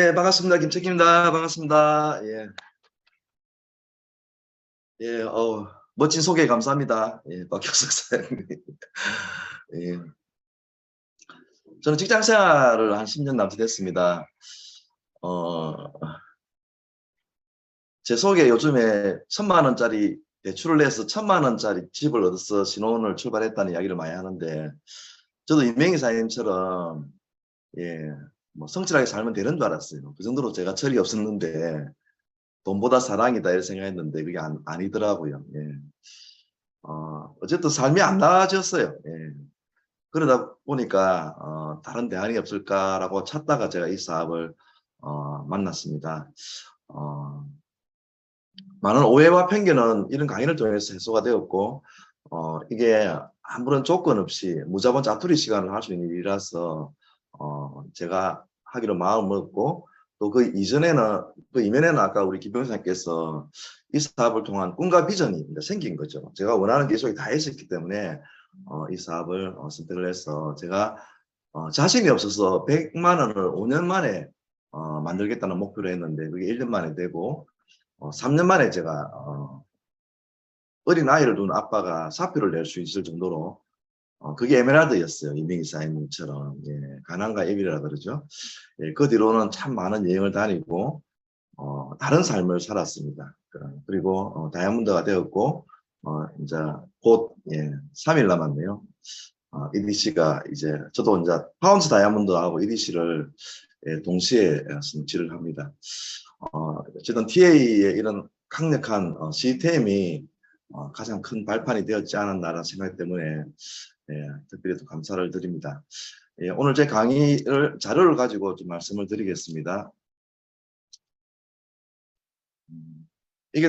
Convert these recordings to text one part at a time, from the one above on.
예, 반갑습니다. 김책기입니다. 반갑습니다. 예, 예, 멋진 소개 감사합니다. 예, 박혁석 사장님. 예, 저는 직장 생활을 한 10년 남짓 했습니다. 어, 제 속에 요즘에 1,000만 원짜리 대출을 내서 1,000만 원짜리 집을 얻어서 신혼을 출발했다는 이야기를 많이 하는데, 저도 이명희 사장님처럼, 예, 뭐 성실하게 살면 되는 줄 알았어요. 그 정도로 제가 철이 없었는데, 돈보다 사랑이다 이렇게 생각했는데, 그게 아니더라고요. 예. 어쨌든 삶이 안 나아졌어요. 예. 그러다 보니까 다른 대안이 없을까라고 찾다가 제가 이 사업을 만났습니다. 어, 많은 오해와 편견은 이런 강의를 통해서 해소가 되었고, 이게 아무런 조건 없이 무자본 자투리 시간을 할 수 있는 일이라서 제가 하기로 마음을 먹고, 또 그 이전에는, 그 이면에는 아까 우리 김병사님께서 이 사업을 통한 꿈과 비전이 생긴 거죠. 제가 원하는 게 속에 다 있었기 때문에 이 사업을 선택을 해서, 제가 자신이 없어서 100만 원을 5년 만에 만들겠다는 목표를 했는데, 그게 1년 만에 되고, 3년 만에 제가 어린 아이를 둔 아빠가 사표를 낼 수 있을 정도로, 그게 에메랄드였어요. 이명희 사장님처럼. 예, 가난과 애비라 그러죠. 예, 그 뒤로는 참 많은 여행을 다니고 다른 삶을 살았습니다. 그리고 다이아몬드가 되었고, 이제 곧, 예, 3일 남았네요. EDC가 이제, 저도 이제 파운드 다이아몬드하고 EDC를 동시에 성취를 합니다. 어쨌든 TA의 이런 강력한 시스템이 가장 큰 발판이 되었지 않았나라는 생각 때문에 특별히 또 감사를 드립니다. 오늘 제 강의를 자료를 가지고 좀 말씀을 드리겠습니다. 이게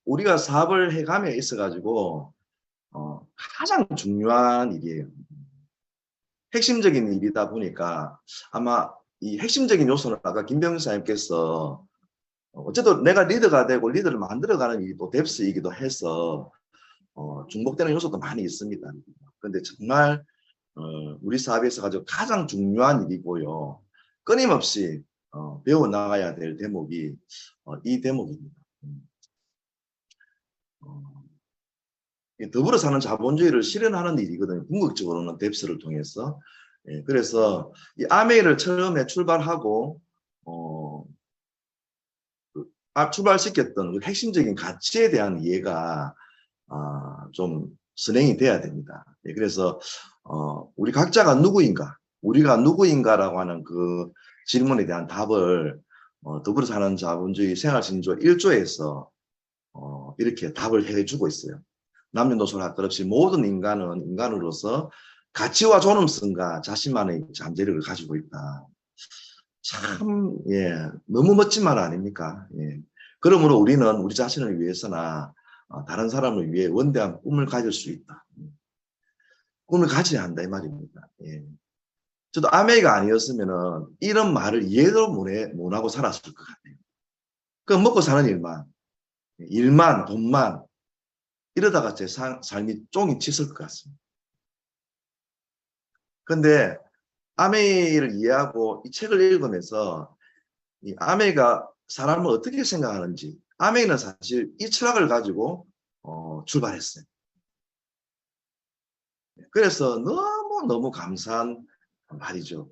우리가 사업을 해감에 있어가지고 가장 중요한 일이에요. 핵심적인 일이다 보니까 아마 이 핵심적인 요소는 아까 김병준 사님께서 어쨌든 내가 리더가 되고 리더를 만들어가는 일이 또 뎁스이기도 해서 중복되는 요소도 많이 있습니다. 그런데 정말 우리 사업에서 가지고 가장 중요한 일이고요. 끊임없이 배워나가야 될 대목이 이 대목입니다. 더불어 사는 자본주의를 실현하는 일이거든요. 궁극적으로는 뎁스를 통해서. 그래서 이 아메이를 처음에 출발하고 출발시켰던 그 핵심적인 가치에 대한 이해가 좀 선행이 돼야 됩니다. 그래서 우리 각자가 누구인가, 우리가 누구인가라고 하는 그 질문에 대한 답을 더불어 사는 자본주의 생활신조 1조에서 이렇게 답을 해주고 있어요. 남녀노소 할 것 없이 모든 인간은 인간으로서 가치와 존엄성과 자신만의 잠재력을 가지고 있다. 참, 예, 너무 멋진 말 아닙니까? 예. 그러므로 우리는 우리 자신을 위해서나 다른 사람을 위해 원대한 꿈을 가질 수 있다. 꿈을 가져야 한다 이 말입니다. 예. 저도 아메이가 아니었으면은 이런 말을 이해도 못하고 살았을 것 같아요. 그 먹고 사는 일만, 돈만 이러다가 제 삶이 쫑이 치실 것 같습니다. 그런데 아메이를 이해하고 이 책을 읽으면서 이 아메이가 사람을 어떻게 생각하는지, 아메이는 사실 이 철학을 가지고 출발했어요. 그래서 너무너무 감사한 말이죠.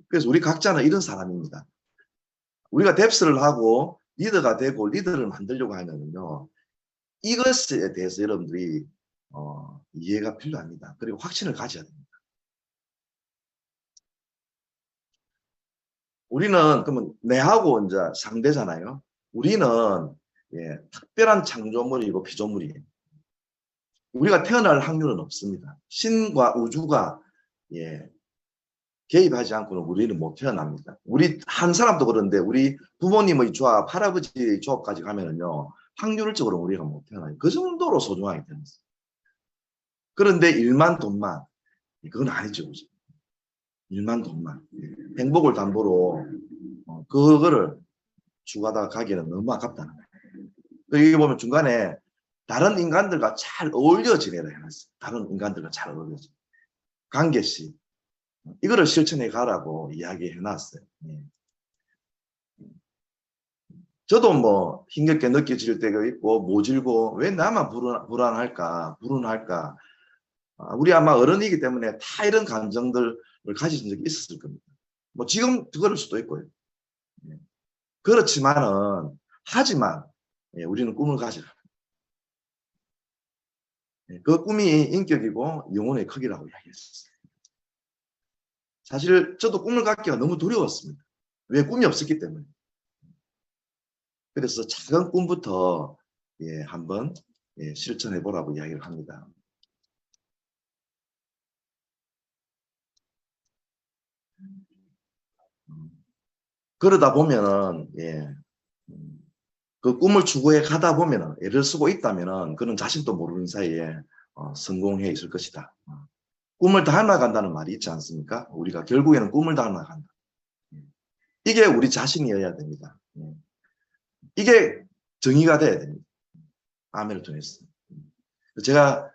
그래서 우리 각자는 이런 사람입니다. 우리가 뎁스를 하고 리더가 되고 리더를 만들려고 하면요, 이것에 대해서 여러분들이 이해가 필요합니다. 그리고 확신을 가져야 됩니다. 우리는 그러면 내하고 이제 상대잖아요. 우리는 특별한 창조물이고 피조물이에요. 우리가 태어날 확률은 없습니다. 신과 우주가 개입하지 않고는 우리는 못 태어납니다. 우리 한 사람도 그런데 우리 부모님의 조합, 할아버지의 조합까지 가면은요, 확률적으로 우리가 못 태어나요. 그 정도로 소중하게 되었어요. 그런데 일만 돈만, 그건 아니죠. 그죠? 일만 돈만. 행복을 담보로 그거를 추구하다가 가기에는 너무 아깝다는 거예요. 여기 보면 중간에 다른 인간들과 잘 어울려 지내라 해놨어요. 다른 인간들과 잘 어울려 지내. 관계시. 이거를 실천해 가라고 이야기해 놨어요. 저도 뭐 힘겹게 느껴질 때가 있고 모질고 왜 나만 불안할까 불운할까. 우리 아마 어른이기 때문에 다 이런 감정들을 가지신 적이 있었을 겁니다. 뭐 지금 그럴 수도 있고요. 예. 그렇지만은 하지만 예, 우리는 꿈을 가지라. 예, 그 꿈이 인격이고 영혼의 크기라고 이야기했어요. 사실 저도 꿈을 갖기가 너무 두려웠습니다. 왜 꿈이 없었기 때문에. 그래서 작은 꿈부터 예, 한번 예, 실천해 보라고 이야기를 합니다. 그러다 보면은 예, 그 꿈을 추구해 가다 보면은 애를 쓰고 있다면은 그는 자신도 모르는 사이에 성공해 있을 것이다. 꿈을 닮아간다는 말이 있지 않습니까? 우리가 결국에는 꿈을 닮아간다. 이게 우리 자신이어야 됩니다. 이게 정의가 돼야 됩니다. 아멘을 통해서. 제가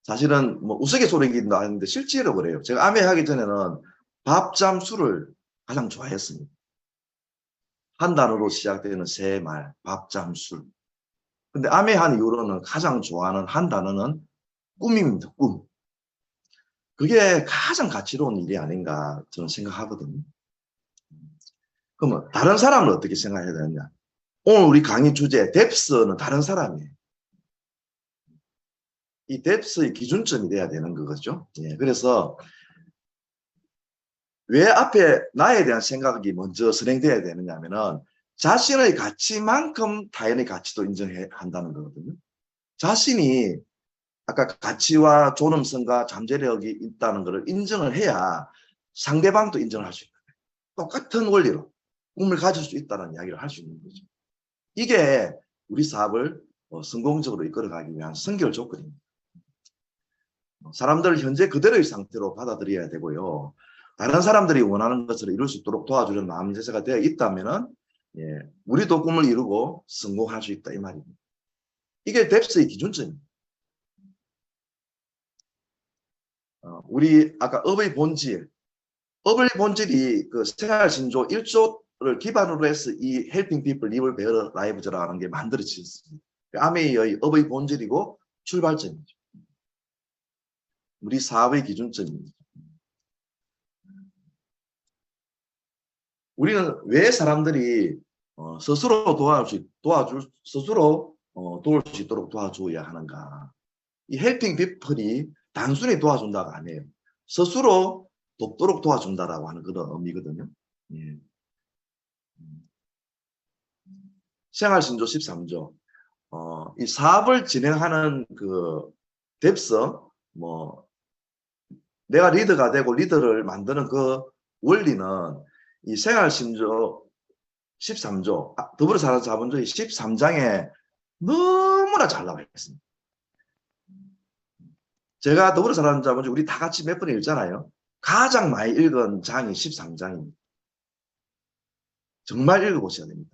사실은 뭐 우스갯소리이기도 하는데 실제로 그래요. 제가 아메하기 전에는 밥잠 술을 가장 좋아했습니다. 한 단어로 시작되는 세 말, 밥잠 술. 근데 아메한 이후로는 가장 좋아하는 한 단어는 꿈입니다. 꿈. 그게 가장 가치로운 일이 아닌가 저는 생각하거든요. 그러면 다른 사람은 어떻게 생각해야 되느냐? 오늘 우리 강의 주제 뎁스는 다른 사람이에요. 이 뎁스의 기준점이 돼야 되는 거죠. 예, 그래서 왜 앞에 나에 대한 생각이 먼저 선행돼야 되느냐 하면은 자신의 가치만큼 타인의 가치도 인정해야 한다는 거거든요. 자신이 아까 가치와 존엄성과 잠재력이 있다는 것을 인정을 해야 상대방도 인정을 할 수 있다. 똑같은 원리로 꿈을 가질 수 있다는 이야기를 할 수 있는 거죠. 이게 우리 사업을 성공적으로 이끌어가기 위한 선결 조건입니다. 사람들을 현재 그대로의 상태로 받아들여야 되고요. 다른 사람들이 원하는 것을 이룰 수 있도록 도와주는 마음 자세가 되어 있다면 예, 우리도 꿈을 이루고 성공할 수 있다 이 말입니다. 이게 뎁스의 기준점입니다. 우리 아까 업의 본질이 그 생활신조 1조를 기반으로 해서 이 Helping People Live Better Lives라는 게 만들어졌습니다. 아메이의 업의 본질이고 출발점이죠. 우리 사업의 기준점입니다. 우리는 왜 사람들이 스스로 스스로 도울 수 있도록 도와줘야 하는가? 이 헬핑 피플이 단순히 도와준다가 아니에요. 스스로 돕도록 도와준다라고 하는 그런 의미거든요. 예. 생활신조 13조. 이 사업을 진행하는 그 뎁스, 뭐, 내가 리더가 되고 리더를 만드는 그 원리는 이 생활신조 13조, 더불어살아자본주의 13장에 너무나 잘 나와 있습니다. 제가 더불어살아자본주의 우리 다 같이 몇 번 읽잖아요. 가장 많이 읽은 장이 13장입니다. 정말 읽어보셔야 됩니다.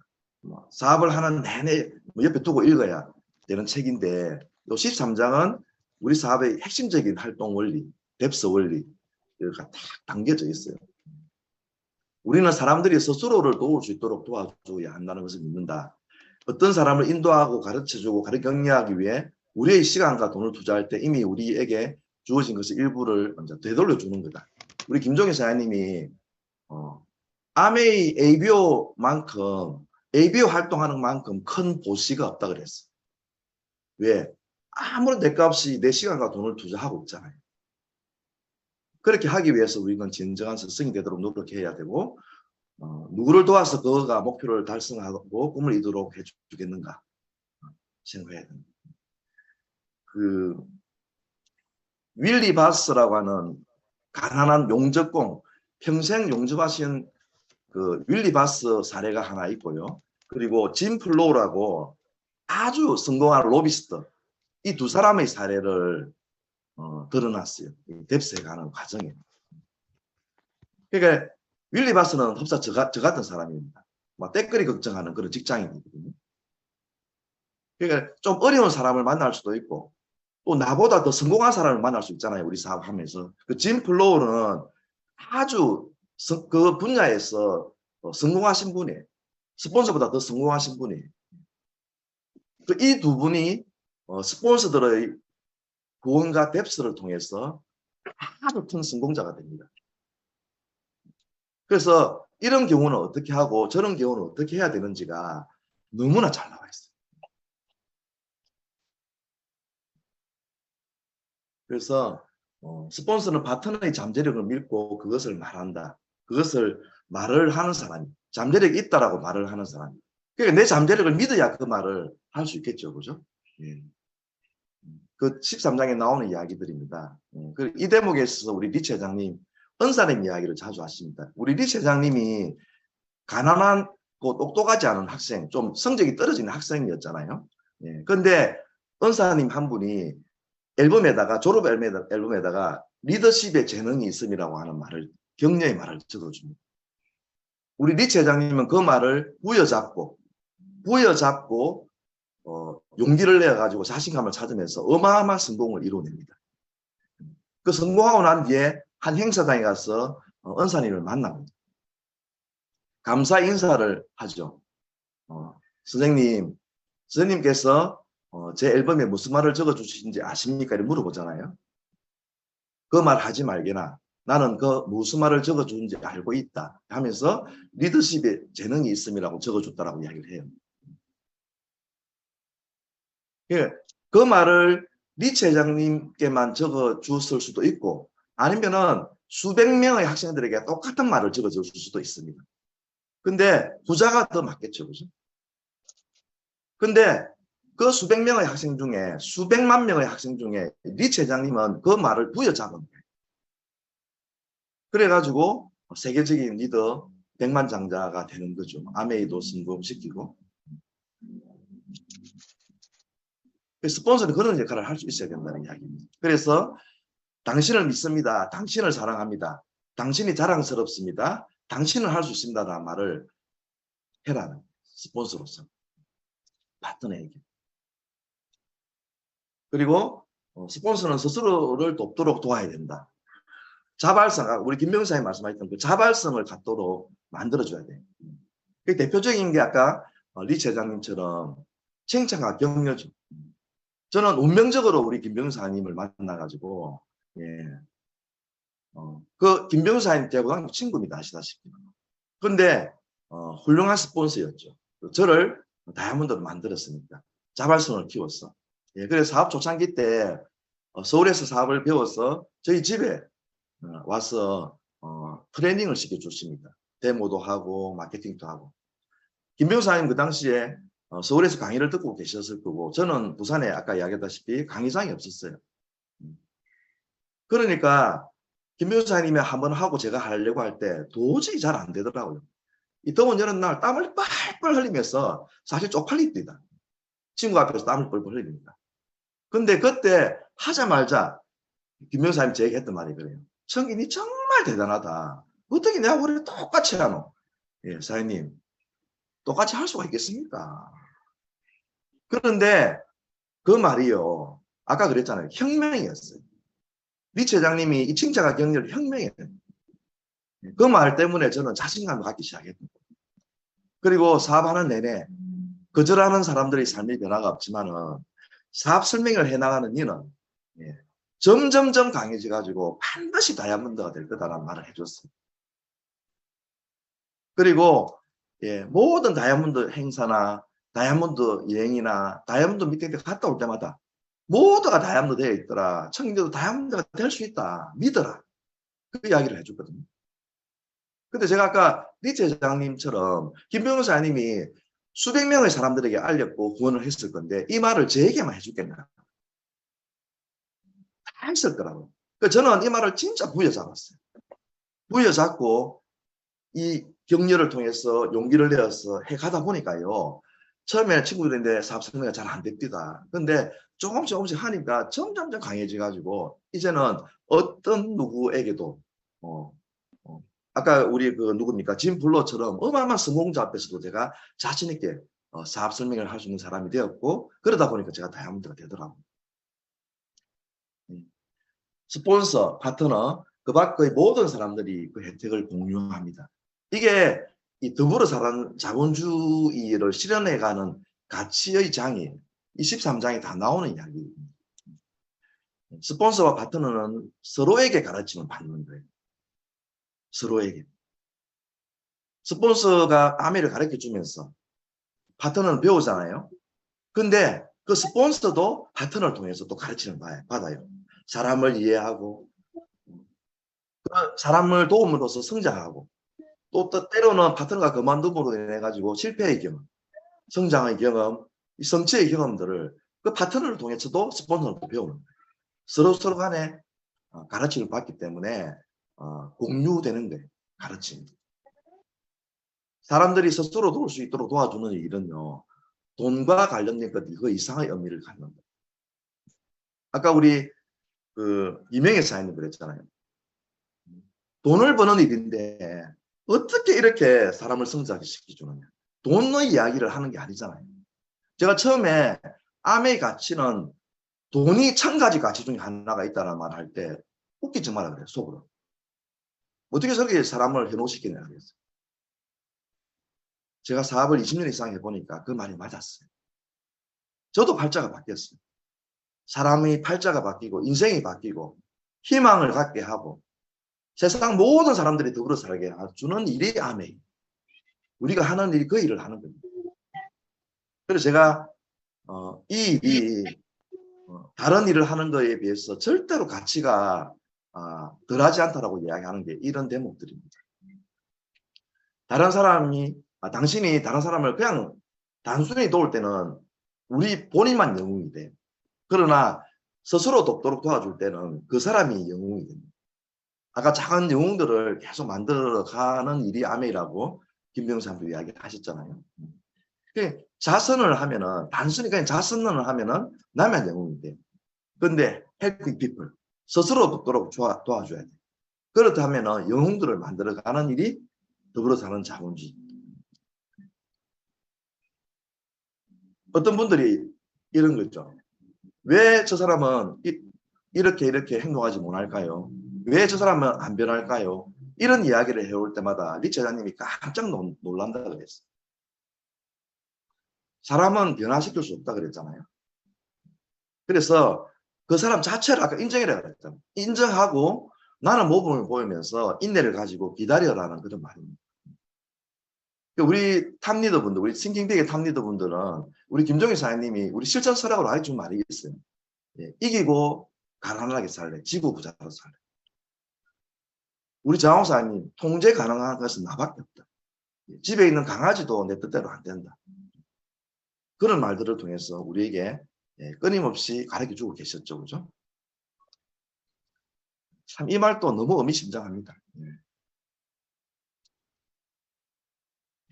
사업을 하는 내내 옆에 두고 읽어야 되는 책인데 이 13장은 우리 사업의 핵심적인 활동 원리, 뎁스 원리가 딱 담겨져 있어요. 우리는 사람들이 스스로를 도울 수 있도록 도와줘야 한다는 것을 믿는다. 어떤 사람을 인도하고 가르쳐주고 격려하기 위해 우리의 시간과 돈을 투자할 때 이미 우리에게 주어진 것의 일부를 먼저 되돌려주는 거다. 우리 김종희 사장님이 아메이 ABO 활동하는 만큼 큰 보시가 없다 그랬어. 왜? 아무런 대가 없이 내 시간과 돈을 투자하고 있잖아요. 그렇게 하기 위해서 우리는 진정한 스승이 되도록 노력해야 되고 누구를 도와서 그가 목표를 달성하고 꿈을 이루도록 해주겠는가 생각해야 됩니다. 그 윌리 바스라고 하는 가난한 용접공 평생 용접하신 그 윌리 바스 사례가 하나 있고요. 그리고 짐 플로우라고 아주 성공한 로비스트 이 두 사람의 사례를 드러났어요. 뎁스에 가는 과정에. 그러니까 윌리 바스는 흡사 저 같은 사람입니다. 막 때거리 걱정하는 그런 직장인이거든요. 그러니까 좀 어려운 사람을 만날 수도 있고 또 나보다 더 성공한 사람을 만날 수 있잖아요. 우리 사업하면서. 그 짐 플로우는 아주 그 분야에서 성공하신 분이에요. 스폰서보다 더 성공하신 분이에요. 이 두 분이 스폰서들의 후원과 뎁스를 통해서 아주 큰 성공자가 됩니다. 그래서 이런 경우는 어떻게 하고 저런 경우는 어떻게 해야 되는지가 너무나 잘 나와 있어요. 그래서 스폰서는 파트너의 잠재력을 믿고 그것을 말한다. 그것을 말을 하는 사람이 잠재력이 있다라고 말을 하는 사람이. 그러니까 내 잠재력을 믿어야 그 말을 할 수 있겠죠, 그죠? 예. 그 13장에 나오는 이야기들입니다. 이 대목에 있어서 우리 리치 회장님 은사님 이야기를 자주 하십니다. 우리 리치 회장님이 가난한 똑똑하지 않은 학생, 좀 성적이 떨어지는 학생이었잖아요. 예. 근데 은사님 한 분이 앨범에다가 졸업 앨범에다가 리더십의 재능이 있음이라고 하는 말을 격려의 말을 적어줍니다. 우리 리치 회장님은 그 말을 부여잡고 용기를 내가지고 자신감을 찾으면서 어마어마한 성공을 이루어냅니다. 그 성공하고 난 뒤에 한 행사장에 가서 은사님을 만납니다. 감사 인사를 하죠. 선생님께서 제 앨범에 무슨 말을 적어주신지 아십니까? 이렇게 물어보잖아요. 그 말 하지 말게나 나는 그 무슨 말을 적어주는지 알고 있다 하면서 리더십에 재능이 있음이라고 적어줬다라고 이야기를 해요. 그 말을 리치 회장님께만 적어주었을 수도 있고 아니면은 수백 명의 학생들에게 똑같은 말을 적어줄 수도 있습니다. 근데 부자가 더 맞겠죠, 그죠? 근데 그 수백 명의 학생 중에 수백만 명의 학생 중에 리치 회장님은 그 말을 부여잡은 거예요. 그래가지고 세계적인 리더 백만장자가 되는 거죠. 아메이도 성공시키고. 스폰서는 그런 역할을 할 수 있어야 된다는 이야기입니다. 그래서 당신을 믿습니다. 당신을 사랑합니다. 당신이 자랑스럽습니다. 당신은 할 수 있습니다라는 말을 해라는 스폰서로서 파트너에게. 그리고 스폰서는 스스로를 돕도록 도와야 된다. 자발성, 우리 김병사님 말씀하셨던 그 자발성을 갖도록 만들어줘야 돼요. 그 대표적인 게 아까 리치 회장님처럼 칭찬과 격려죠. 저는 운명적으로 우리 김병사님을 만나가지고 그 김병사님 대고등학교 친구입니다. 아시다시피. 근데 훌륭한 스폰서였죠. 저를 다이아몬드로 만들었으니까 자발성을 키웠어. 그래서 사업 초창기 때 서울에서 사업을 배워서 저희 집에 와서 트레이닝을 시켜줬습니다. 데모도 하고 마케팅도 하고. 김병사님 그 당시에 서울에서 강의를 듣고 계셨을 거고 저는 부산에 아까 이야기했다시피 강의장이 없었어요. 그러니까 김병사님이 한번 하고 제가 하려고 할 때 도저히 잘 안 되더라고요. 이 더운 여름날 땀을 뻘뻘 흘리면서 사실 쪽팔립니다. 친구 앞에서 땀을 뻘뻘 흘립니다. 근데 그때 하자마자 김병사님 제게 했던 말이 그래요. 청기니 정말 대단하다. 어떻게 내가 우리 똑같이 하노? 예, 사장님. 똑같이 할 수가 있겠습니까? 그런데 그 말이요. 아까 그랬잖아요. 혁명이었어요. 리치 회장님이 이 칭찬과 격려를 혁명이에요. 그 말 때문에 저는 자신감을 갖기 시작했던 거예요. 그리고 사업하는 내내 거절하는 사람들의 삶의 변화가 없지만은 사업 설명을 해나가는 이는 점점점 강해져가지고 반드시 다이아몬드가 될 거다라는 말을 해줬어요. 그리고 모든 다이아몬드 행사나 다이아몬드 여행이나 다이아몬드 미팅에 갔다 올 때마다 모두가 다이아몬드 되어 있더라. 청년들도 다이아몬드가 될 수 있다. 믿어라. 그 이야기를 해줬거든요. 근데 제가 아까 리치 회장님처럼 김병사님이 수백 명의 사람들에게 알렸고 후원을 했을 건데 이 말을 저에게만 해줬겠나. 다 했을 거라고. 그러니까 저는 이 말을 진짜 부여잡았어요. 부여잡고 이 격려를 통해서 용기를 내어서 해가다 보니까요. 처음에 친구들인데 사업 성공이 잘 안 됩니다. 근데 조금씩 하니까 점점점 강해져가지고 이제는 어떤 누구에게도 아까 우리 그 누굽니까 짐 블러처럼 어마어마한 성공자 앞에서도 제가 자신 있게 사업 설명을 할 수 있는 사람이 되었고 그러다 보니까 제가 다이아몬드가 되더라고요. 스폰서, 파트너 그 밖의 모든 사람들이 그 혜택을 공유합니다. 이게 이 더불어 사는 자본주의를 실현해가는 가치의 장이 이 13장이 다 나오는 이야기입니다. 스폰서와 파트너는 서로에게 가르침을 받는 거예요. 서로에게. 스폰서가 아메를 가르쳐 주면서 파트너는 배우잖아요. 근데 그 스폰서도 파트너를 통해서 또 가르침을 받아요. 사람을 이해하고 그 사람을 도움으로써 성장하고 또 때로는 파트너가 그만둠으로 인해 가지고 실패의 경험, 성장의 경험, 성취의 경험들을 그 파트너를 통해서도 스폰서는 배우는 거예요. 서로 간에 가르침을 받기 때문에 공유되는 거예요. 가르침. 사람들이 스스로 도울 수 있도록 도와주는 일은요. 돈과 관련된 것들이 그 이상의 의미를 갖는 거예요. 아까 우리 이명희 사장님 그랬잖아요. 돈을 버는 일인데 어떻게 이렇게 사람을 성장시켜주느냐. 돈의 이야기를 하는 게 아니잖아요. 제가 처음에 암의 가치는 돈이 1000가지 가치 중에 하나가 있다는 말 할 때 웃기지 마라 그래요. 속으로. 어떻게 저렇게 사람을 현혹시키냐 그랬어요. 제가 사업을 20년 이상 해보니까 그 말이 맞았어요. 저도 팔자가 바뀌었어요. 사람이 팔자가 바뀌고 인생이 바뀌고 희망을 갖게 하고 세상 모든 사람들이 더불어 살게 해주는 일이 아메이. 우리가 하는 일이 그 일을 하는 겁니다. 그래서 제가 이 일이 다른 일을 하는 거에 비해서 절대로 가치가 덜하지 않다라고 이야기하는 게 이런 대목들입니다. 다른 사람이 당신이 다른 사람을 그냥 단순히 도울 때는 우리 본인만 영웅이 돼. 그러나 스스로 돕도록 도와줄 때는 그 사람이 영웅이 됩니다. 아까 작은 영웅들을 계속 만들어가는 일이 아메이라고 김병삼도 이야기하셨잖아요. 자선을 하면은 단순히 그냥 자선을 하면은 나만 영웅이 돼. 그런데 helping people 스스로 돕도록 도와줘야 돼. 그렇다면은 영웅들을 만들어가는 일이 더불어 사는 자본주의. 어떤 분들이 이런 거 있죠. 왜 저 사람은 이렇게 행동하지 못할까요? 왜 저 사람은 안 변할까요? 이런 이야기를 해올 때마다 리치 회장님이 깜짝 놀란다 그랬어요. 사람은 변화시킬 수 없다 그랬잖아요. 그래서 그 사람 자체를 아까 인정이라고 그랬잖아요. 인정하고 나는 모범을 보이면서 인내를 가지고 기다려라는 그런 말입니다. 우리 탑리더분들, 우리 싱킹빅의 탑리더분들은 우리 김종희 사장님이 우리 실전 서락으로 알려준 말이 있어요. 예, 이기고 가난하게 살래. 지구 부자로 살래. 우리 장호 사장님 통제 가능한 것은 나밖에 없다. 집에 있는 강아지도 내 뜻대로 안 된다. 그런 말들을 통해서 우리에게 끊임없이 가르쳐주고 계셨죠. 그죠? 참 이 말도 너무 의미심장합니다.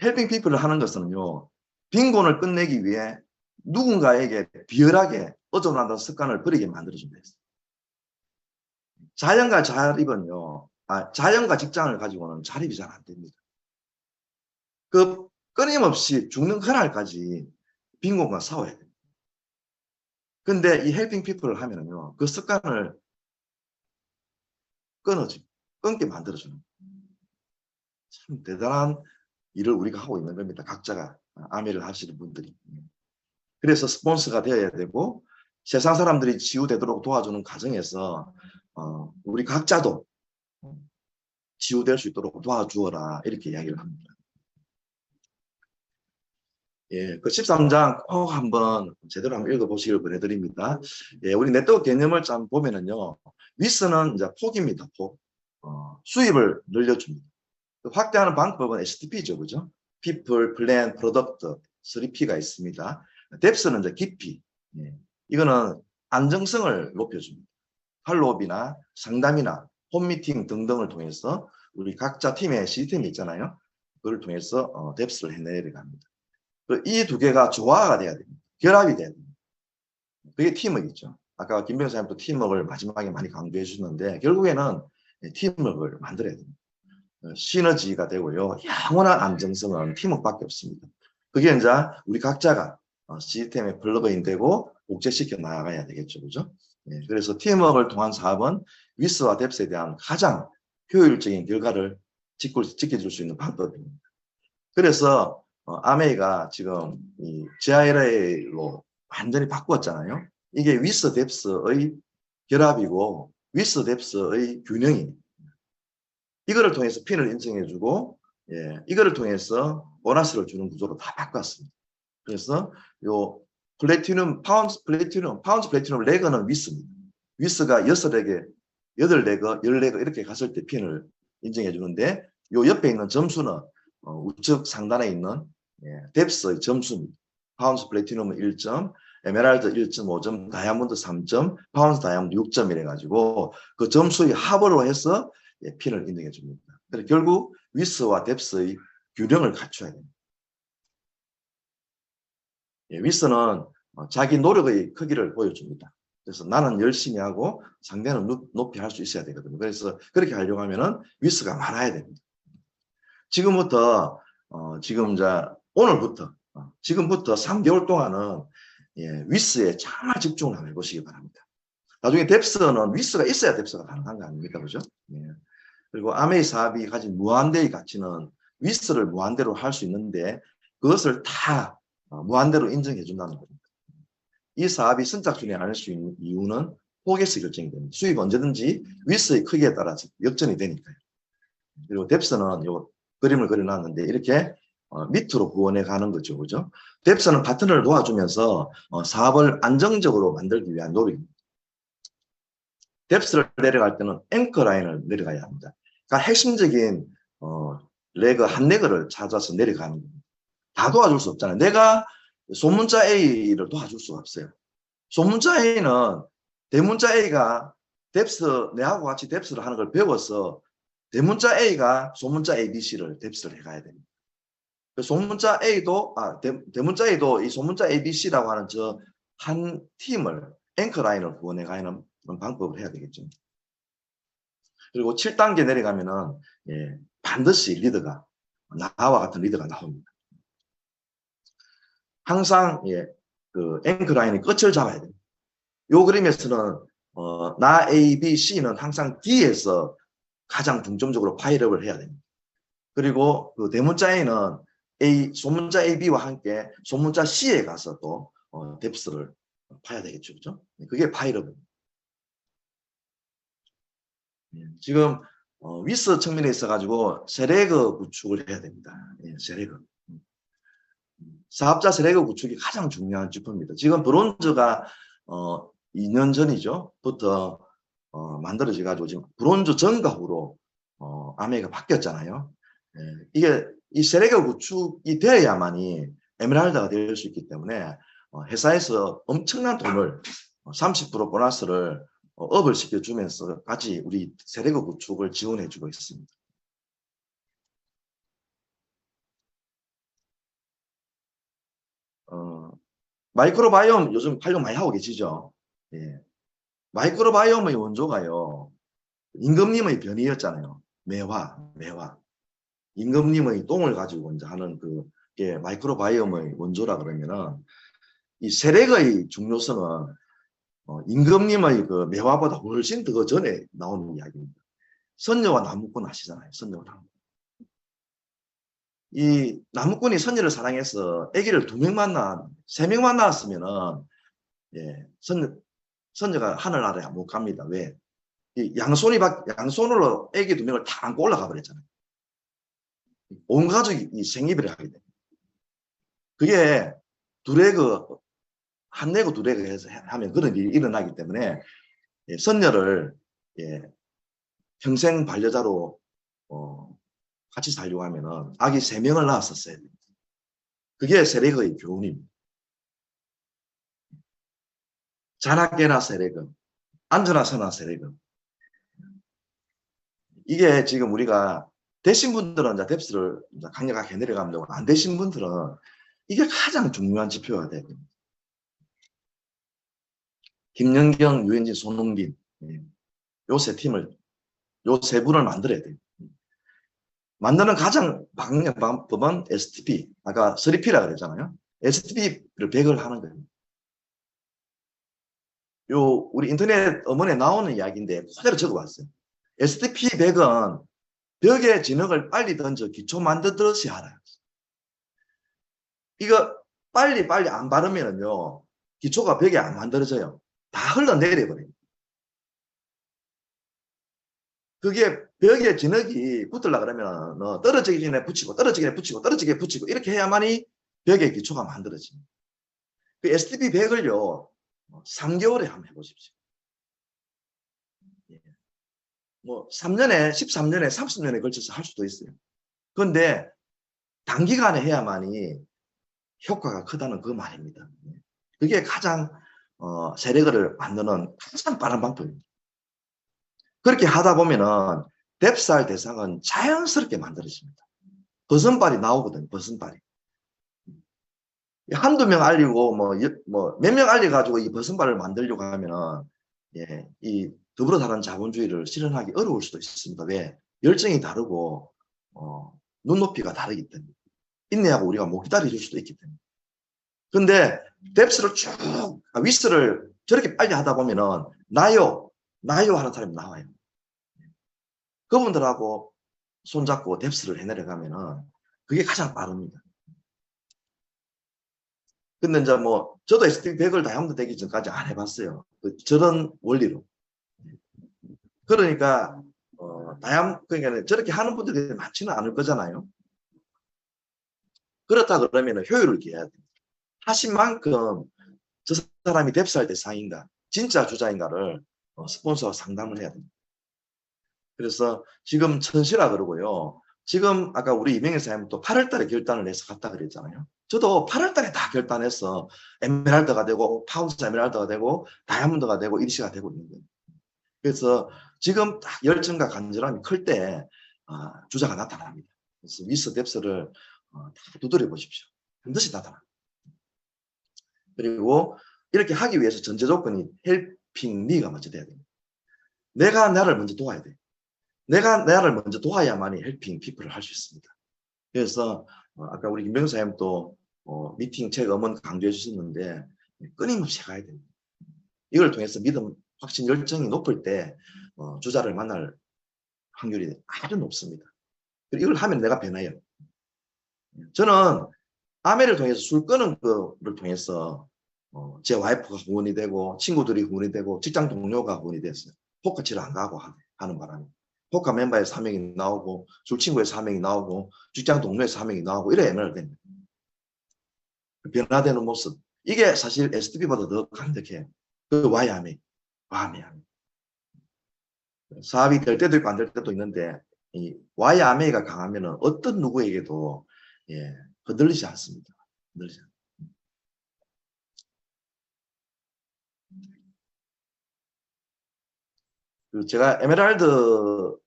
헬핑 피플을 하는 것은요. 빈곤을 끝내기 위해 누군가에게 비열하게 의존하는 습관을 버리게 만들어준다 했어요. 자연과 자립은요. 자연과 직장을 가지고는 자립이 잘 안 됩니다. 그 끊임없이 죽는 그날까지 빈곤과 싸워야 됩니다. 근데 이 헬핑 피플을 하면은요. 그 습관을 끊게 만들어주는 참 대단한 일을 우리가 하고 있는 겁니다. 각자가 아메를 하시는 분들이. 그래서 스폰서가 되어야 되고 세상 사람들이 치유되도록 도와주는 과정에서 우리 각자도 치유될 수 있도록 도와주어라 이렇게 이야기를 합니다. 예, 그 13장 꼭 한번 제대로 한번 읽어보시길 권해드립니다. 예, 우리 네트워크 개념을 좀 보면은요, 위스는 이제 폭입니다. 폭. 수입을 늘려줍니다. 확대하는 방법은 HTP죠, 그죠? People, Plan, Product, 3P가 있습니다. 뎁스는 이제 깊이. 예, 이거는 안정성을 높여줍니다. 팔로업이나 상담이나 홈미팅 등등을 통해서 우리 각자 팀의 시스템이 있잖아요. 그걸 통해서 뎁스를 해내려 합니다. 이 두 개가 조화가 돼야 됩니다. 결합이 돼야 됩니다. 그게 팀워크이죠. 아까 김 변호사님도 팀워크를 마지막에 많이 강조해 주셨는데 결국에는 팀워크를 만들어야 됩니다. 시너지가 되고요. 영원한 안정성은 팀워크밖에 없습니다. 그게 이제 우리 각자가 시스템에 플러그인 되고 복제시켜 나가야 되겠죠. 그죠? 네, 그래서 팀워크를 통한 사업은 위스와 뎁스에 대한 가장 효율적인 결과를 지켜줄 수 있는 방법입니다. 그래서 아메이가 지금 이 GILA로 완전히 바꾸었잖아요. 이게 위스 뎁스의 결합이고 위스 뎁스의 균형이 이거를 통해서 핀을 인증해주고 이거를 통해서 보너스를 주는 구조로 다 바꿨습니다. 그래서 요 파운드 플래티넘 레거는 위스입니다. 위스가 6레그, 8레그, 10레그 이렇게 갔을 때 핀을 인증해 주는데 요 옆에 있는 점수는 우측 상단에 있는 뎁스의 점수입니다. 파운드 플래티넘은 1점, 에메랄드 1.5점, 다이아몬드 3점, 파운드 다이아몬드 6점 이래 가지고 그 점수의 합으로 해서 핀을 인증해 줍니다. 그래서 결국 위스와 뎁스의 균형을 갖춰야 됩니다. 위스는 자기 노력의 크기를 보여줍니다. 그래서 나는 열심히 하고 상대는 높이 할 수 있어야 되거든요. 그래서 그렇게 하려고 하면은 위스가 많아야 됩니다. 지금부터 오늘부터 지금부터 3개월 동안은 위스에 정말 집중을 한번 해보시기 바랍니다. 나중에 뎁스는 위스가 있어야 뎁스가 가능한 거 아닙니까? 그죠? 그리고 아메이 사업이 가진 무한대의 가치는 위스를 무한대로 할 수 있는데 그것을 다 무한대로 인정해 준다는 겁니다. 이 사업이 선착순위 아닐 수 있는 이유는 포기에서 결정이 됩니다. 수익 언제든지 위스의 크기에 따라서 역전이 되니까요. 그리고 뎁스는 요 그림을 그려놨는데 이렇게 밑으로 구원해 가는 거죠. 그죠? 뎁스는 파트너를 도와주면서 사업을 안정적으로 만들기 위한 노력입니다. 뎁스를 내려갈 때는 앵커 라인을 내려가야 합니다. 그러니까 핵심적인 레그 한 레그를 찾아서 내려가는 겁니다. 다 도와줄 수 없잖아요. 내가 소문자 A를 도와줄 수가 없어요. 소문자 A는 대문자 A가 내하고 같이 뎁스를 하는 걸 배워서 대문자 A가 소문자 ABC를 뎁스를 해가야 됩니다. 소문자 A도 대문자 A도 이 소문자 ABC라고 하는 저 한 팀을 앵커 라인을 구원해 가는 방법을 해야 되겠죠. 그리고 7단계 내려가면은 반드시 리더가 나와 같은 리더가 나옵니다. 항상 그 앵커 라인의 끝을 잡아야 됩니다. 요 그림에서는 나 A, B, C는 항상 D에서 가장 중점적으로 파일업을 해야 됩니다. 그리고 그 대문자 A는 소문자 AB와 함께 소문자 C에 가서 또 뎁스를 파야 되겠죠. 그죠? 그게 파일업입니다. 지금 위스 측면에 있어가지고 세레그 구축을 해야 됩니다. 세레그. 사업자 세레그 구축이 가장 중요한 지표입니다. 지금 브론즈가 2년 전이죠. 부터 만들어져 가지고 지금 브론즈 전과 후로 아메이가 바뀌었잖아요. 이게 이 세레그 구축이 되어야만이 에메랄드가 될 수 있기 때문에 회사에서 엄청난 돈을 30% 보너스를 업을 시켜주면서 같이 우리 세레그 구축을 지원해주고 있습니다. 마이크로바이옴 요즘 활용 많이 하고 계시죠? 마이크로바이옴의 원조가요. 임금님의 변이였잖아요. 매화. 임금님의 똥을 가지고 이제 하는 그게 마이크로바이옴의 원조라 그러면은 이 세력의 중요성은 임금님의 그 매화보다 훨씬 더 전에 나오는 이야기입니다. 선녀와 나무꾼 아시잖아요. 선녀와 나무꾼. 이 나무꾼이 선녀를 사랑해서 아기를 2명 세 명 만났으면은 선녀가 하늘나라에 못 갑니다. 왜? 이 양손으로 아기 2명을 다 안고 올라가 버렸잖아요. 온 가족이 이 생이별을 하게 됩니다. 그게 한 레그 2레그 해서 하면 그런 일이 일어나기 때문에 선녀를 평생 반려자로 같이 살려고 하면은 아기 3명을 낳았었어야 됩니다. 그게 세레그의 교훈입니다. 자나깨나 세레그, 앉으나 서나 세레그. 이게 지금 우리가 되신 분들은 이제 뎁스를 강력하게 내려가면 되고 안 되신 분들은 이게 가장 중요한 지표가 돼야 됩니다. 김연경, 유현진, 손흥민 요 세 팀을 요 세 분을 만들어야 돼요. 만드는 가장 방향 방법은 STP, 아까 3P라 그랬잖아요. STP를 100을 하는 거예요. 요 우리 인터넷 어머니에 나오는 이야기인데 그대로 적어봤어요. STP 100은 벽에 진흙을 빨리 던져 기초 만들듯이 하라. 이거 빨리 안 바르면은요, 기초가 벽에 안 만들어져요. 다 흘러내려버려요. 그게 벽에 진흙이 붙으려 그러면 떨어지기 전에 붙이고 떨어지기 전에 붙이고 떨어지기 전에 붙이고 이렇게 해야만이 벽에 기초가 만들어집니다. 그 STP 100을요 3개월에 한번 해보십시오. 뭐 3년에 13년에 30년에 걸쳐서 할 수도 있어요. 그런데 단기간에 해야만이 효과가 크다는 그 말입니다. 그게 가장 세력을 만드는 가장 빠른 방법입니다. 그렇게 하다 보면은 뎁살 대상은 자연스럽게 만들어집니다. 버선발이 나오거든요. 버선발이. 한두 명 알리고 몇 명 알려가지고 이 버선발을 만들려고 하면은 이 더불어 사는 자본주의를 실현하기 어려울 수도 있습니다. 왜? 열정이 다르고 눈높이가 다르기 때문에 인내하고 우리가 못 기다려줄 수도 있기 때문에. 근데 뎁스를 쭉 위스를 저렇게 빨리 하다 보면은 나요 하는 사람이 나와요. 그분들하고 손잡고 뎁스를 해내려가면은 그게 가장 빠릅니다. 근데 이제 뭐 저도 ST100을 다이아몬드 되기 전까지 안 해봤어요. 저런 원리로. 그러니까 그러니까 저렇게 하는 분들이 많지는 않을 거잖아요. 그렇다 그러면 효율을 기해야 돼요. 하신 만큼 저 사람이 뎁스할 때 상인가 진짜 주자인가를 스폰서와 상담을 해야 됩니다. 그래서 지금 천시라 그러고요. 지금 아까 우리 이명희 사장님 또 8월 달에 결단을 해서 갔다 그랬잖아요. 저도 8월 달에 다 결단해서 에메랄드가 되고 파운드 에메랄드가 되고 다이아몬드가 되고 이리시가 되고 있는 거예요. 그래서 지금 딱 열정과 간절함이 클 때 주자가 나타납니다. 그래서 위스 뎁스를 다 두드려 보십시오. 반드시 나타납니다. 그리고 이렇게 하기 위해서 전제 조건이 헬핑 미가 먼저 돼야 됩니다. 내가 나를 먼저 도와야 돼. 내가 나를 먼저 도와야만이 헬핑 피플을 할 수 있습니다. 그래서 아까 우리 김병수 사장님도 미팅 책 음원 강조해 주셨는데 끊임없이 가야 됩니다. 이걸 통해서 믿음, 확신, 열정이 높을 때 주자를 만날 확률이 아주 높습니다. 이걸 하면 내가 변해요. 저는 아메를 통해서 술 끄는 거를 통해서 제 와이프가 후원이 되고 친구들이 후원이 되고 직장 동료가 후원이 됐어요. 포커 치러 안 가고 하는 바람에. 포커 멤버에 3명이 나오고 술 친구에 3명이 나오고 직장 동료에 3명이 나오고 이래 에너를 됩니다. 변화되는 모습. 이게 사실 STP보다 더 강력해요. 그 와야메. 사업이 될 때도 있고 안 될 때도 있는데 이 와야메가 강하면 어떤 누구에게도 흔들리지 않습니다. 흔들리지 않습니다. 제가 에메랄드로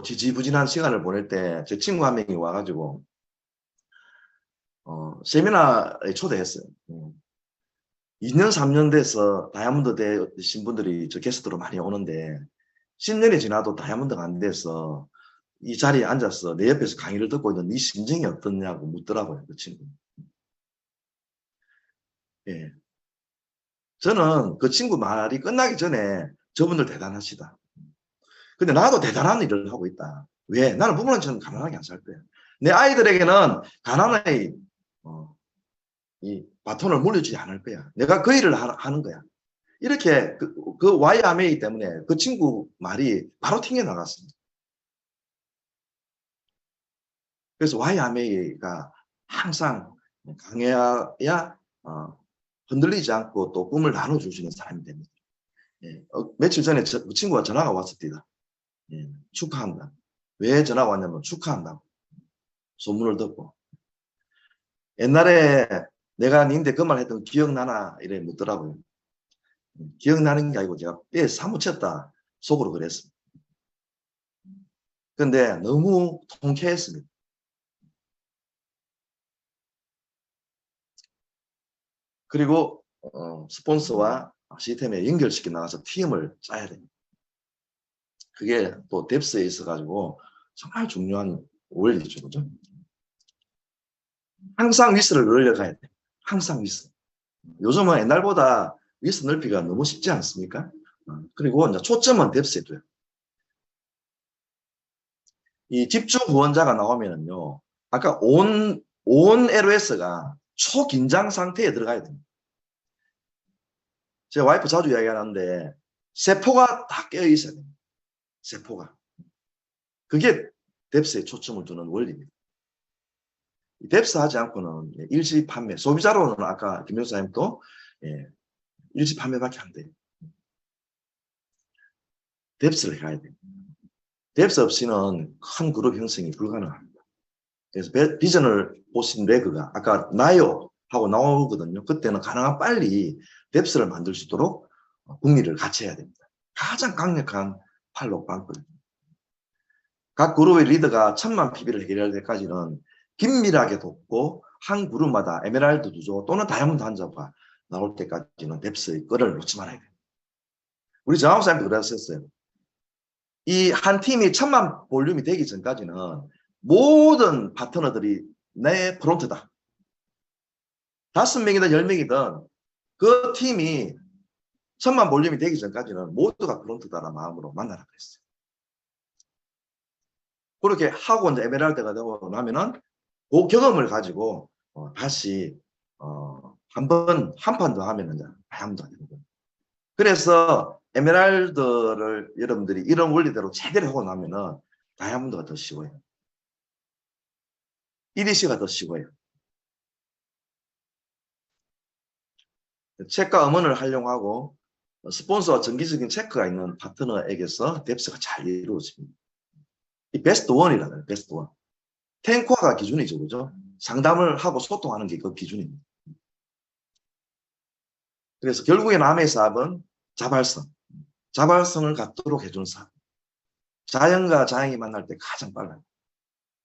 지지부진한 시간을 보낼 때 제 친구 한 명이 와가지고 세미나에 초대했어요. 2년 3년 돼서 다이아몬드 되신 분들이 저 게스트로 많이 오는데 10년이 지나도 다이아몬드가 안 돼서 이 자리에 앉아서 내 옆에서 강의를 듣고 있는 네 심정이 어떻냐고 묻더라고요. 그 친구. 예. 저는 그 친구 말이 끝나기 전에 저분들 대단하시다. 근데 나도 대단한 일을 하고 있다. 왜? 나는 부모님처럼 가난하게 안 살 거야. 내 아이들에게는 가난의 이 바톤을 물려주지 않을 거야. 내가 그 일을 하는 거야. 이렇게 그 와이아메이 때문에 그 친구 말이 바로 튕겨 나갔습니다. 그래서 와이아메이가 항상 강해야 흔들리지 않고 또 꿈을 나눠줄 수 있는 사람이 됩니다. 며칠 전에 그 친구가 전화가 왔습니다. 축하한다. 왜 전화가 왔냐면 축하한다고. 소문을 듣고. 옛날에 내가 니한테 그 말 했던 기억나나? 이래 묻더라고요. 기억나는 게 아니고 제가 뼈에 사무쳤다. 속으로 그랬습니다. 근데 너무 통쾌했습니다. 그리고 스폰서와 시스템에 연결시켜 나가서 팀을 짜야 됩니다. 그게 또 뎁스에 있어가지고 정말 중요한 원리죠. 그죠? 항상 위스를 늘려가야 돼. 항상 위스. 요즘은 옛날보다 위스 넓히기가 너무 쉽지 않습니까? 그리고 이제 초점은 뎁스에 둬요. 이 집중 후원자가 나오면은요, 아까 온 온 LOS가 초긴장 상태에 들어가야 됩니다. 제 와이프 자주 이야기하는데 세포가 다 깨어 있어야 됩니다. 세포가. 그게 뎁스에 초점을 두는 원리입니다. 뎁스 하지 않고는 일시 판매, 소비자로는 아까 김 교수님도 일시 판매밖에 안 돼요. 뎁스를 해야 돼요. 뎁스 없이는 큰 그룹 형성이 불가능합니다. 그래서 비전을 보신 레그가 아까 나요 하고 나오거든요. 그때는 가능한 빨리 뎁스를 만들 수 있도록 국리를 같이 해야 됩니다. 가장 강력한 팔로 방법입니다. 각 그룹의 리더가 1000만 PB를 해결할 때까지는 긴밀하게 돕고 한 그룹마다 에메랄드 2조 또는 다이아몬드 1조가 나올 때까지는 뎁스의 끈을 놓지 말아야 돼요. 우리 정학사님도 그랬었어요. 이 한 팀이 1000만 볼륨이 되기 전까지는 모든 파트너들이 내 프론트다. 5명이든 10명이든 그 팀이 1000만 볼륨이 되기 전까지는 모두가 프론트다라는 마음으로 만나라 그랬어요. 그렇게 하고 이제 에메랄드가 되고 나면은 그 경험을 가지고 다시 한 판 더 하면은 이제 다이아몬드가 되는 거예요. 그래서 에메랄드를 여러분들이 이런 원리대로 제대로 하고 나면은 다이아몬드가 더 쉬워요. EDC가 더 쉬워요. 체크와 음원을 활용하고 스폰서와 정기적인 체크가 있는 파트너에게서 뎁스가 잘 이루어집니다. 이 베스트 원이라는 거예요. 베스트 원. 탱코아가 기준이죠. 그죠? 상담을 하고 소통하는 게 그 기준입니다. 그래서 결국에 남의 사업은 자발성. 자발성을 갖도록 해주는 사업. 자연과 자연이 만날 때 가장 빨라요.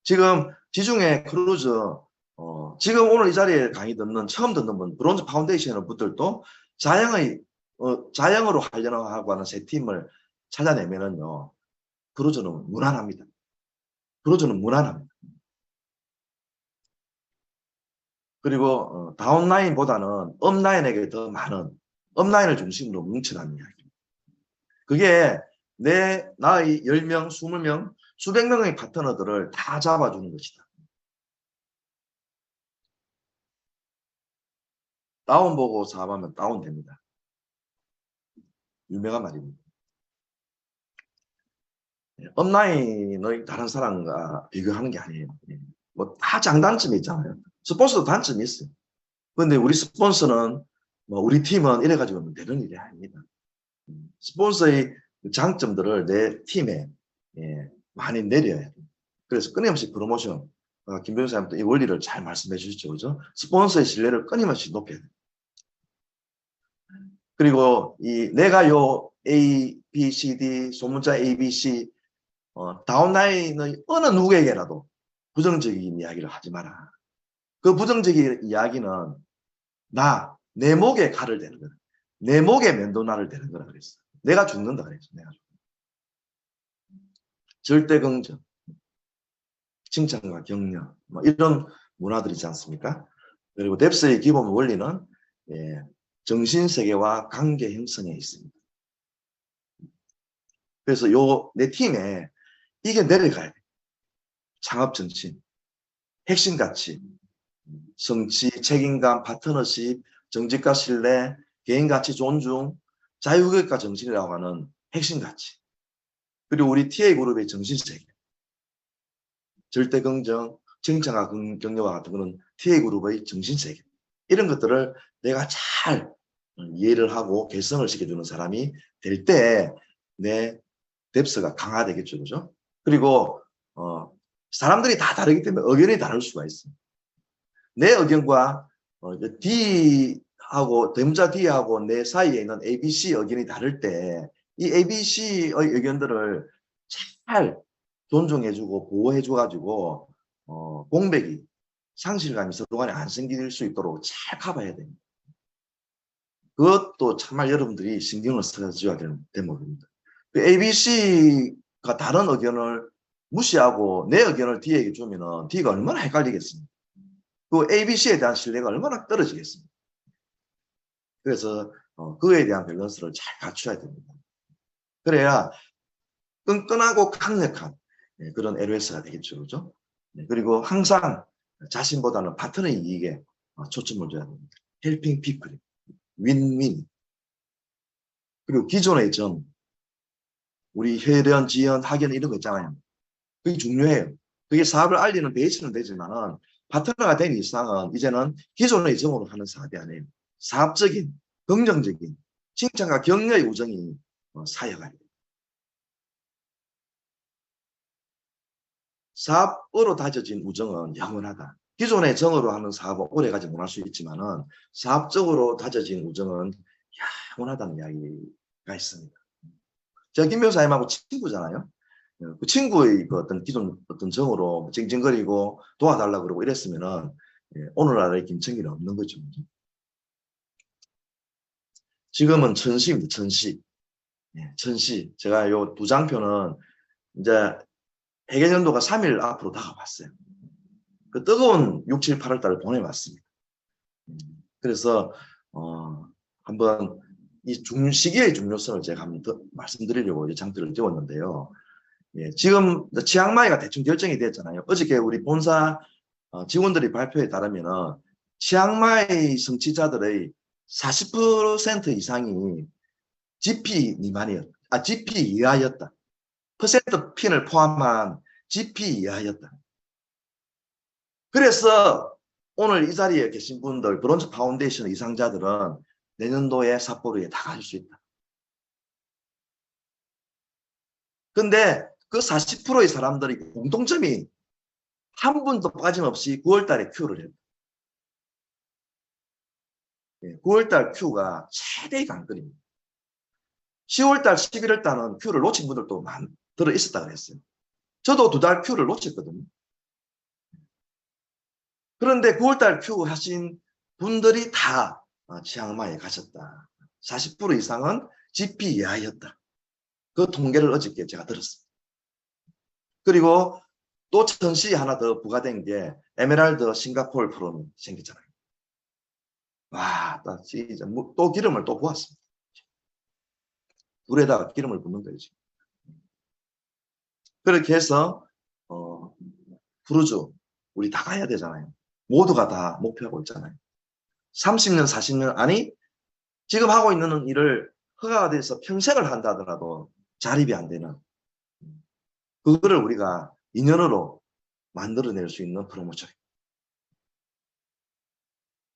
지금 지중해 크루즈 지금 오늘 이 자리에 강의 듣는 처음 듣는 분 브론즈 파운데이션 분들도 자연으로 활용하고 하는 새 팀을 찾아내면은요 크루즈는 무난합니다. 크루즈는 무난합니다. 그리고 다운라인보다는 업라인에게 더 많은 업라인을 중심으로 뭉치라는 이야기입니다. 그게 나의 10명, 20명, 수백 명의 파트너들을 다 잡아주는 것이다. 다운 보고 사업하면 다운됩니다. 유명한 말입니다. 업라인의 다른 사람과 비교하는 게 아니에요. 뭐 다 장단점이 있잖아요. 스폰서도 단점이 있어요. 그런데 우리 스폰서는 우리 팀은 이래가지고 되는 일이 아닙니다. 스폰서의 장점들을 내 팀에 많이 내려야 돼요. 그래서 끊임없이 프로모션, 김 변호사님도 이 원리를 잘 말씀해 주셨죠. 그죠? 스폰서의 신뢰를 끊임없이 높여야 돼요. 그리고 내가 요 A, B, C, D, 소문자 A, B, C 다운라인의 어느 누구에게라도 부정적인 이야기를 하지 마라. 그 부정적인 이야기는 내 목에 칼을 대는 거다. 내 목에 면도날을 대는 거라 그랬어. 내가 죽는다 그랬어. 내가 죽는다. 절대 긍정, 칭찬과 격려, 이런 문화들이 있지 않습니까? 그리고 뎁스의 기본 원리는 정신세계와 관계 형성에 있습니다. 그래서 내 팀에 이게 내려가야 돼. 창업정신, 핵심 가치, 성취, 책임감, 파트너십, 정직과 신뢰, 개인가치 존중, 자유국가 정신이라고 하는 핵심 가치. 그리고 우리 TA그룹의 정신세계. 절대 긍정, 칭찬과 격려와 같은 그런 TA그룹의 정신세계. 이런 것들을 내가 잘 이해를 하고 개성을 시켜주는 사람이 될 때 내 뎁스가 강화되겠죠. 그죠? 그리고 사람들이 다 다르기 때문에 의견이 다를 수가 있어요. 내 의견과 D하고 대문자 D하고 내 사이에 있는 ABC 의견이 다를 때 이 ABC의 의견들을 잘 존중해주고 보호해줘가지고 공백이 상실감이 서로 간에 안 생길 수 있도록 잘 커버해야 됩니다. 그것도 정말 여러분들이 신경을 써줘야 되는 대목입니다. ABC가 다른 의견을 무시하고 내 의견을 D에게 주면은 D가 얼마나 헷갈리겠습니까? 그 ABC에 대한 신뢰가 얼마나 떨어지겠습니까? 그래서 그에 대한 밸런스를 잘 갖춰야 됩니다. 그래야 끈끈하고 강력한 그런 LOS가 되겠죠. 그죠? 그리고 항상 자신보다는 파트너의 이익에 초점을 줘야 됩니다. 헬핑 피플, 윈윈. 그리고 기존의 점, 우리 회련, 지연, 학연 이런 거 있잖아요. 그게 중요해요. 그게 사업을 알리는 베이스는 되지만은 파트너가 된 이상은 이제는 기존의 정으로 하는 사업이 아니에요. 사업적인, 긍정적인 칭찬과 격려의 우정이 사역아니에요. 사업으로 다져진 우정은 영원하다. 기존의 정으로 하는 사업은 오래가지 못할 수 있지만은 사업적으로 다져진 우정은 영원하다는 이야기가 있습니다. 제가 김 변호사님하고 친구잖아요. 그 친구의 그 어떤 기존 어떤 정으로 찡찡거리고 도와달라고 그러고 이랬으면은 오늘날의 김청기는 없는 거죠. 지금은 천시입니다. 천시. 천시. 제가 요 두 장표는 이제 해계년도가 3일 앞으로 다가왔어요. 그 뜨거운 6, 7, 8월 달을 보내왔습니다. 그래서 한번 이 시기의 중요성을 제가 한번 더 말씀드리려고 이 장표를 띄웠는데요. 지금 치앙마이가 대충 결정이 됐잖아요. 어저께 우리 본사 직원들이 발표에 따르면은 치앙마이 성취자들의 40% 이상이 GP 미만이었다. GP 이하였다. 퍼센트 핀을 포함한 GP 이하였다. 그래서 오늘 이 자리에 계신 분들, 브론즈 파운데이션 이상자들은 내년도에 삿포로에 다 가실 수 있다. 근데 그 40%의 사람들이 공통점이 한 분도 빠짐없이 9월달에 큐를 했다. 9월달 큐가 최대의 관건입니다. 10월달, 11월달은 큐를 놓친 분들도 들어 있었다 그랬어요. 저도 2달 큐를 놓쳤거든요. 그런데 9월달 큐 하신 분들이 다 치앙마이에 가셨다. 40% 이상은 GP 이하였다. 그 통계를 어저께 제가 들었습니다. 그리고 또 천시 하나 더 부과된 게 에메랄드 싱가포르 프로그램이 생겼잖아요. 와, 또 기름을 또 부었습니다. 불에다가 기름을 붓는 거예요. 지금. 그렇게 해서 크루즈 우리 다 가야 되잖아요. 모두가 다 목표하고 있잖아요. 30년, 40년 아니 지금 하고 있는 일을 허가가 돼서 평생을 한다 하더라도 자립이 안 되는 그거를 우리가 인연으로 만들어낼 수 있는 프로모션.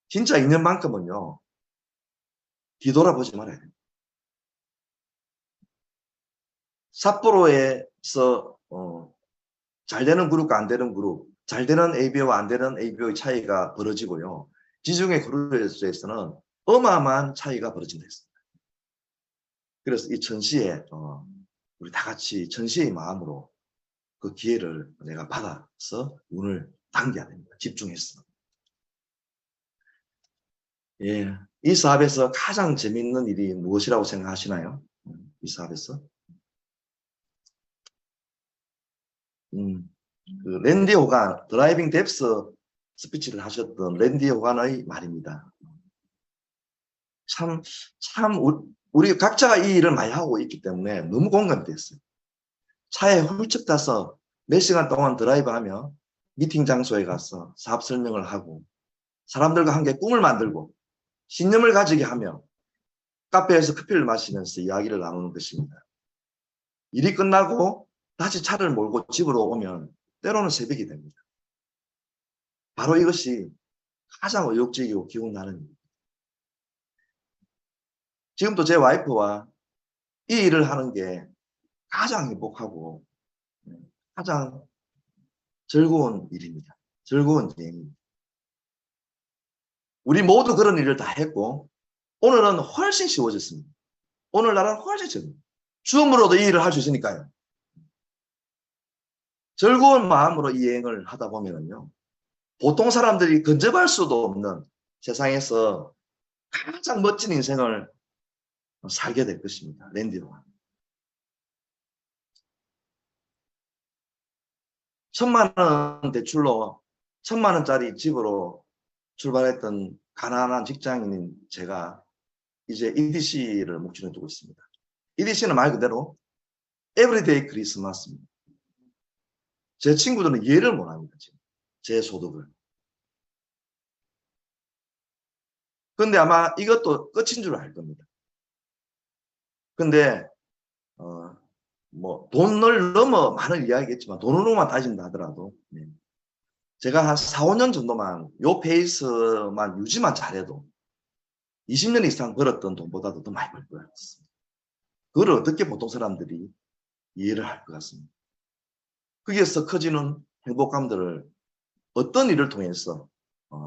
진짜 인연만큼은요. 뒤돌아보지 말아야 돼요. 삿포로에서 잘 되는 그룹과 안 되는 그룹, 잘 되는 ABO와 안 되는 ABO의 차이가 벌어지고요. 지중해 그룹에서는 어마어마한 차이가 벌어진다 했습니다. 그래서 이 천시에 우리 다 같이 천시의 마음으로 그 기회를 내가 받아서 운을 당겨야 됩니다. 집중해서. 예, 이 사업에서 가장 재미있는 일이 무엇이라고 생각하시나요? 이 사업에서? 그 랜디 호간, 드라이빙 뎁스 스피치를 하셨던 랜디 호간의 말입니다. 참, 우리 각자가 이 일을 많이 하고 있기 때문에 너무 공감이 됐어요. 차에 훌쩍 타서 몇 시간 동안 드라이브하며 미팅 장소에 가서 사업 설명을 하고 사람들과 함께 꿈을 만들고 신념을 가지게 하며 카페에서 커피를 마시면서 이야기를 나누는 것입니다. 일이 끝나고 다시 차를 몰고 집으로 오면 때로는 새벽이 됩니다. 바로 이것이 가장 의욕적이고 기운 나는 일입니다. 지금도 제 와이프와 이 일을 하는 게 가장 행복하고 가장 즐거운 일입니다. 즐거운 여행입니다. 우리 모두 그런 일을 다 했고 오늘은 훨씬 쉬워졌습니다. 오늘날은 훨씬 쉬워집니다. 줌으로도 이 일을 할 수 있으니까요. 즐거운 마음으로 이 여행을 하다 보면요. 보통 사람들이 근접할 수도 없는 세상에서 가장 멋진 인생을 살게 될 것입니다. 랜디로가. 1,000만 원 대출로 1,000만 원짜리 집으로 출발했던 가난한 직장인인 제가 이제 EDC를 목전에 두고 있습니다. EDC는 말 그대로 에브리데이 크리스마스입니다. 제 친구들은 이해를 못합니다. 지금. 제 소득을. 근데 아마 이것도 끝인 줄 알 겁니다. 근데 뭐 돈을 넘어 많은 이야기겠지만 돈으로만 따진다 하더라도 제가 한 4, 5년 정도만 요 페이스만 유지만 잘해도 20년 이상 벌었던 돈보다도 더 많이 벌 것 같습니다. 그걸 어떻게 보통 사람들이 이해를 할 것 같습니다. 거기에서 커지는 행복감들을 어떤 일을 통해서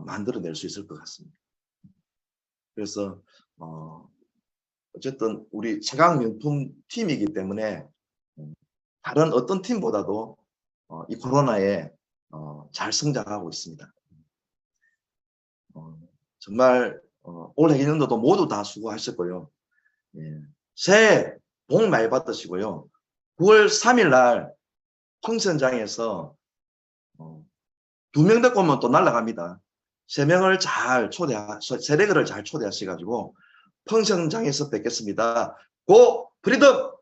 만들어낼 수 있을 것 같습니다. 그래서 어쨌든 우리 최강명품 팀이기 때문에 다른 어떤 팀보다도 이 코로나에 잘 성장하고 있습니다. 정말 올 해년도도 모두 다 수고하셨고요. 예. 새해 복 많이 받으시고요. 9월 3일 날 펑션장에서 2명 데리고 오면 또 날아갑니다. 3명을 잘 세대들을 잘 초대하셔가지고 펑션장에서 뵙겠습니다. 고 프리덤!